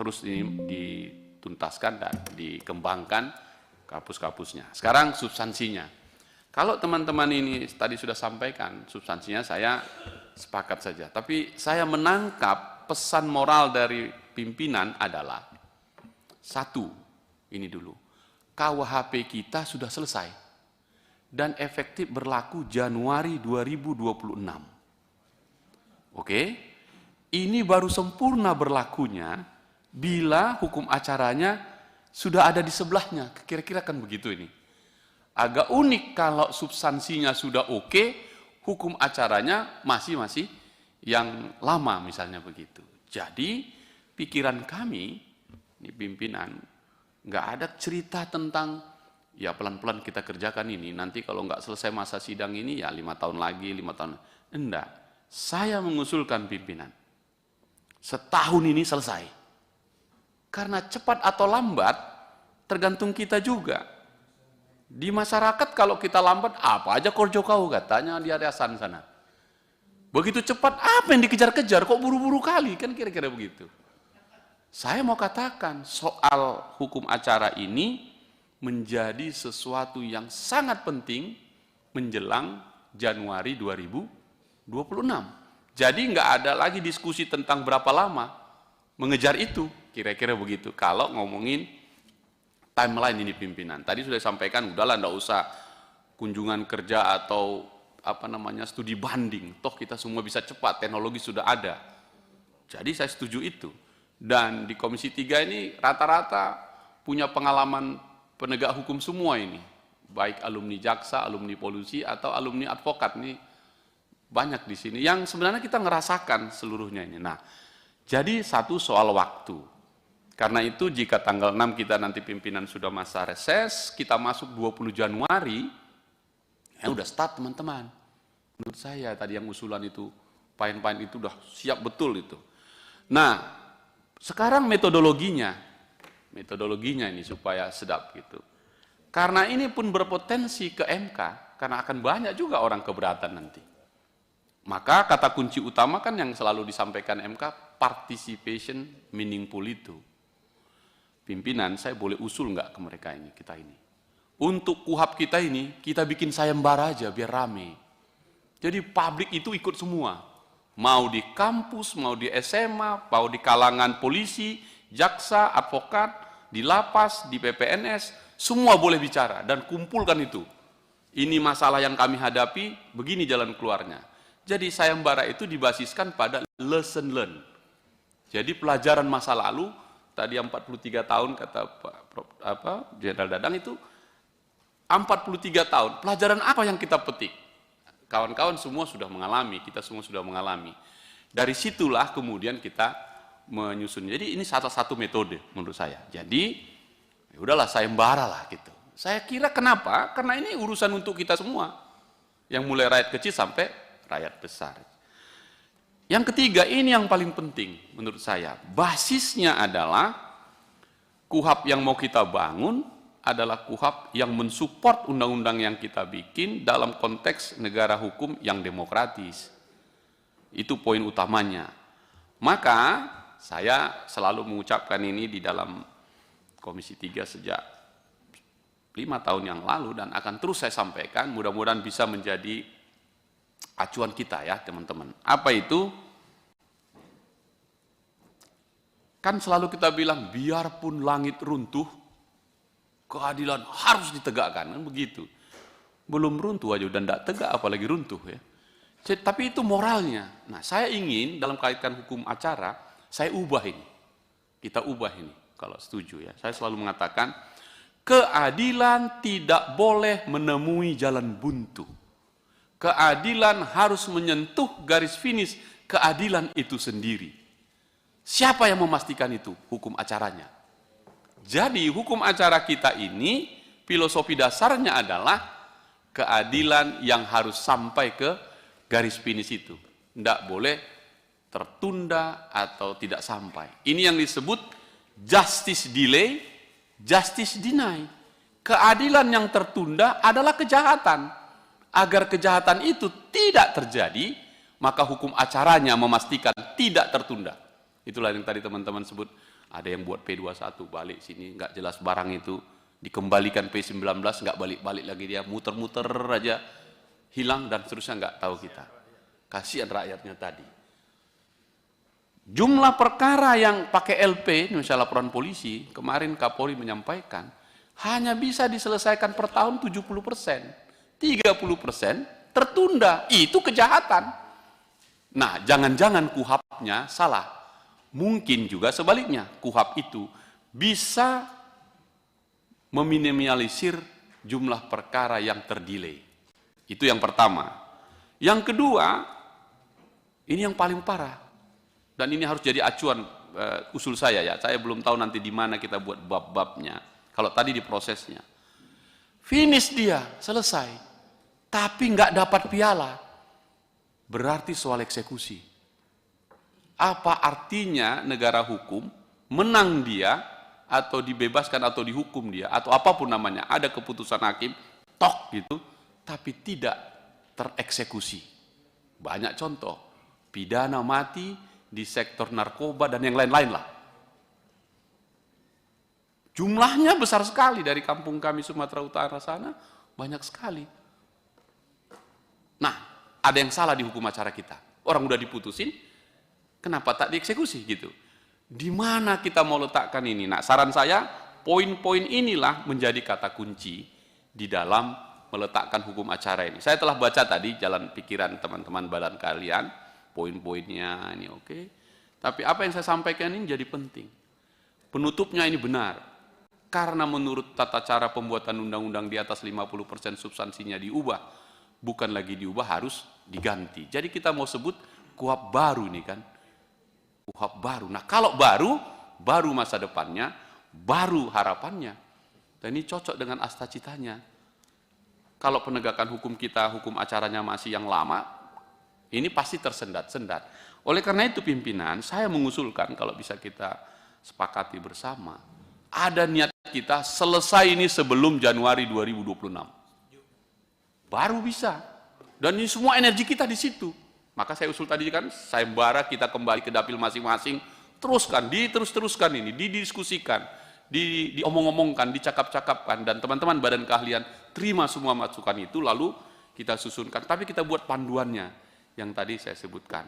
terus ini dituntaskan dan dikembangkan kapus-kapusnya. Sekarang substansinya. Kalau teman-teman ini tadi sudah sampaikan, substansinya saya sepakat saja. Tapi saya menangkap pesan moral dari pimpinan adalah, satu, ini dulu, KUHP kita sudah selesai dan efektif berlaku Januari 2026. Oke? Ini baru sempurna berlakunya bila hukum acaranya sudah ada di sebelahnya. Kira-kira kan begitu ini. Agak unik kalau substansinya sudah oke, hukum acaranya masih yang lama misalnya begitu. Jadi pikiran kami, ini pimpinan, nggak ada cerita tentang ya pelan-pelan kita kerjakan ini, nanti kalau nggak selesai masa sidang ini ya 5 tahun lagi, 5 tahun. Enggak, saya mengusulkan pimpinan, setahun ini selesai. Karena cepat atau lambat, tergantung kita juga. Di masyarakat kalau kita lambat, apa aja korjo kau katanya di Ariasan sana. Begitu cepat, apa yang dikejar-kejar, kok buru-buru kali, kan kira-kira begitu. Saya mau katakan, soal hukum acara ini menjadi sesuatu yang sangat penting menjelang Januari 2026. Jadi nggak ada lagi diskusi tentang berapa lama mengejar itu, kira-kira begitu. Kalau ngomongin timeline ini pimpinan, tadi sudah sampaikan, udahlah nggak usah kunjungan kerja atau studi banding, toh kita semua bisa cepat, teknologi sudah ada. Jadi saya setuju itu. Dan di Komisi 3 ini rata-rata punya pengalaman penegak hukum semua ini, baik alumni jaksa, alumni polisi, atau alumni advokat, ini banyak di sini yang sebenarnya kita ngerasakan seluruhnya ini. Nah, jadi satu soal waktu. Karena itu jika tanggal 6 kita nanti pimpinan sudah masa reses, kita masuk 20 Januari, ya udah start teman-teman. Menurut saya tadi yang usulan itu, poin-poin itu udah siap betul itu. Nah, sekarang metodologinya ini supaya sedap gitu. Karena ini pun berpotensi ke MK, karena akan banyak juga orang keberatan nanti. Maka kata kunci utama kan yang selalu disampaikan MK, participation meaningful itu. Pimpinan, saya boleh usul nggak ke mereka ini, kita ini. Untuk KUHP kita ini, kita bikin sayembara aja biar rame. Jadi publik itu ikut semua. Mau di kampus, mau di SMA, mau di kalangan polisi, jaksa, advokat, di lapas, di PPNS, semua boleh bicara dan kumpulkan itu. Ini masalah yang kami hadapi, begini jalan keluarnya. Jadi sayembara itu dibasiskan pada lesson learn. Jadi pelajaran masa lalu, tadi 43 tahun kata Pak Jenderal Dadang itu 43 tahun. Pelajaran apa yang kita petik? Kawan-kawan semua sudah mengalami, kita semua sudah mengalami. Dari situlah kemudian kita menyusun. Jadi ini salah satu metode menurut saya. Jadi ya udahlah sayembara lah gitu. Saya kira kenapa? Karena ini urusan untuk kita semua. Yang mulai rakyat kecil sampai rakyat besar. Yang ketiga, ini yang paling penting menurut saya. Basisnya adalah KUHP yang mau kita bangun adalah KUHP yang mensupport undang-undang yang kita bikin dalam konteks negara hukum yang demokratis. Itu poin utamanya. Maka saya selalu mengucapkan ini di dalam Komisi 3 sejak 5 tahun yang lalu dan akan terus saya sampaikan, mudah-mudahan bisa menjadi acuan kita ya teman-teman. Apa itu? Kan selalu kita bilang biarpun langit runtuh, keadilan harus ditegakkan, kan begitu. Belum runtuh aja udah tidak tegak, apalagi runtuh ya. Jadi, tapi itu moralnya. Nah, saya ingin dalam kaitan hukum acara, saya ubah ini. Kita ubah ini, kalau setuju ya. Saya selalu mengatakan, keadilan tidak boleh menemui jalan buntu. Keadilan harus menyentuh garis finish keadilan itu sendiri. Siapa yang memastikan itu? Hukum acaranya. Jadi hukum acara kita ini, filosofi dasarnya adalah keadilan yang harus sampai ke garis finish itu. Tidak boleh tertunda atau tidak sampai. Ini yang disebut justice delay, justice deny. Keadilan yang tertunda adalah kejahatan. Agar kejahatan itu tidak terjadi, maka hukum acaranya memastikan tidak tertunda. Itulah yang tadi teman-teman sebut Ada yang buat P21, balik sini, nggak jelas barang itu. Dikembalikan P19, nggak balik-balik lagi dia, muter-muter aja, hilang dan seterusnya nggak tahu kita. Kasihan rakyatnya tadi. Jumlah perkara yang pakai LP, misalnya laporan polisi, kemarin Kapolri menyampaikan, hanya bisa diselesaikan per tahun 70%. 30% tertunda, itu kejahatan. Nah, jangan-jangan KUHAP-nya salah. Mungkin juga sebaliknya, KUHAP itu bisa meminimalisir jumlah perkara yang terdelay. Itu yang pertama. Yang kedua, ini yang paling parah. Dan ini harus jadi acuan usul saya ya. Saya belum tahu nanti di mana kita buat bab-babnya. Kalau tadi di prosesnya. Finish dia, selesai. Tapi nggak dapat piala. Berarti soal eksekusi. Apa artinya negara hukum menang dia atau dibebaskan atau dihukum dia atau apapun namanya, ada keputusan hakim tok gitu, tapi tidak tereksekusi. Banyak contoh, pidana mati di sektor narkoba dan yang lain-lain lah. Jumlahnya besar sekali, dari kampung kami Sumatera Utara sana banyak sekali. Nah, ada yang salah di hukum acara kita. Orang udah diputusin, kenapa tak dieksekusi gitu? Di mana kita mau letakkan ini? Nah, saran saya, poin-poin inilah menjadi kata kunci di dalam meletakkan hukum acara ini. Saya telah baca tadi jalan pikiran teman-teman badan kalian, poin-poinnya ini oke. Tapi apa yang saya sampaikan ini jadi penting. Penutupnya ini benar. Karena menurut tata cara pembuatan undang-undang di atas 50% substansinya diubah. Bukan lagi diubah, harus diganti. Jadi kita mau sebut KUHAP baru nih kan. KUHAP baru. Nah kalau baru masa depannya, baru harapannya. Dan ini cocok dengan asta citanya. Kalau penegakan hukum kita, hukum acaranya masih yang lama, ini pasti tersendat-sendat. Oleh karena itu pimpinan, saya mengusulkan kalau bisa kita sepakati bersama, ada niat kita selesai ini sebelum Januari 2026. Baru bisa. Dan ini semua energi kita di situ. Maka saya usul tadi kan, sayembara kita kembali ke dapil masing-masing, teruskan, diterus-teruskan ini, didiskusikan, diomong-omongkan, dicakap-cakapkan, dan teman-teman badan keahlian terima semua masukan itu, lalu kita susunkan. Tapi kita buat panduannya yang tadi saya sebutkan.